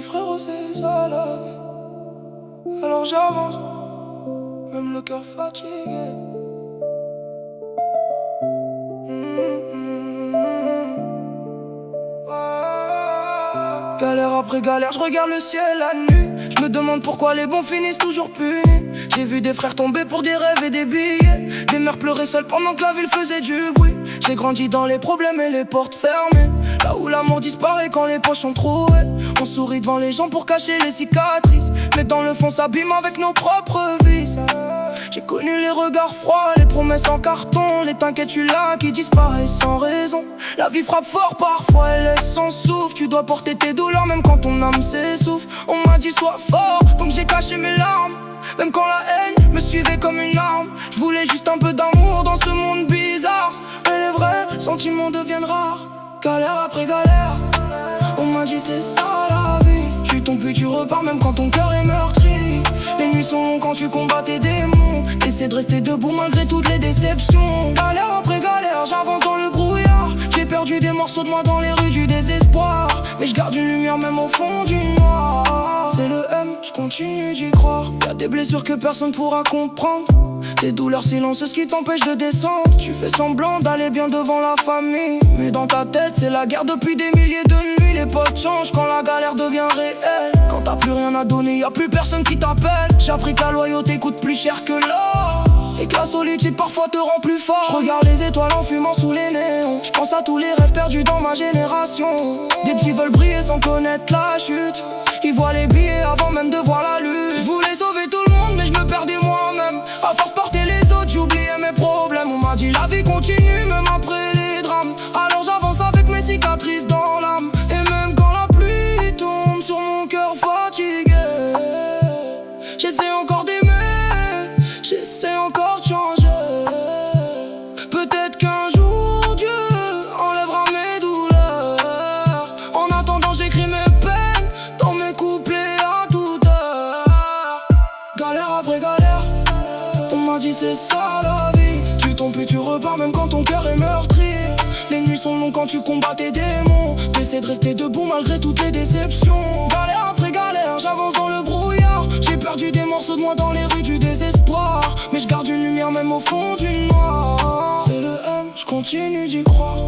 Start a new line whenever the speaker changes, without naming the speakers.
vie, frérot, c'est ça la vie. Alors j'avance, même le cœur fatigué. Galère après galère, je regarde le ciel la nuit. Je me demande pourquoi les bons finissent toujours punis. J'ai vu des frères tomber pour des rêves et des billets, des mères pleurer seules pendant que la ville faisait du bruit. J'ai grandi dans les problèmes et les portes fermées, là où l'amour disparaît quand les poches sont trouées. On sourit devant les gens pour cacher les cicatrices, mais dans le fond s'abîme avec nos propres vices. J'ai connu les regards froids, les promesses en carton, les t'inquiètes tu là qui disparaissent sans raison. La vie frappe fort parfois, elle laisse son souffle. Tu dois porter tes douleurs même quand ton âme s'essouffle. On m'a dit sois fort, donc j'ai caché mes larmes, même quand la haine me suivait comme une arme. Je voulais juste un peu d'amour dans ce monde bizarre, mais les vrais sentiments deviennent rares. Galère après galère, on m'a dit c'est ça la vie. Tu tombes puis tu repars même quand ton cœur est meurtri. Les nuits sont longues quand tu combats tes démons. T'essaies de rester debout malgré toutes les déceptions. Galère après galère, j'avance dans le brouillard. J'ai perdu des morceaux de moi dans les rues du désespoir, mais je garde une lumière même au fond du noir. C'est le M, je continue d'y croire. Y'a des blessures que personne pourra comprendre, des douleurs silencieuses qui t'empêchent de descendre. Tu fais semblant d'aller bien devant la famille, mais dans ta tête c'est la guerre depuis des milliers de nuits. Les potes changent quand la galère devient réelle. Quand t'as plus rien à donner, y'a plus personne qui t'appelle. J'ai appris que la loyauté coûte plus cher que l'or, et que la solitude parfois te rend plus fort. Je regarde les étoiles en fumant sous les néons. Je pense à tous les rêves perdus dans ma génération. Des petits veulent briller sans connaître la chute. Ils voient les billets avant même de voir la lune. Je voulais sauver tout le monde mais je me perdais moi-même. À force de porter les autres j'oubliais mes problèmes. On m'a dit la vie continue même après les drames. Alors j'avance avec mes cicatrices dans l'âme. Et même quand la pluie tombe sur mon cœur fatigué, j'essaie encore d'aimer, j'essaie encore de changer. Peut-être qu'un jour Dieu enlèvera mes douleurs. En attendant j'écris mes peines dans mes couplets à toute heure. Galère après galère, on m'a dit c'est ça la vie. Tu tombes puis tu repars même quand ton cœur est meurtri. Les nuits sont longues quand tu combats tes démons. T'essaies de rester debout malgré toutes les déceptions. Galère après galère, j'avance dans le brouillard. J'ai perdu des morceaux de moi dans les rues du désespoir, mais je garde une lumière même au fond du noir. C'est le M, je continue d'y croire.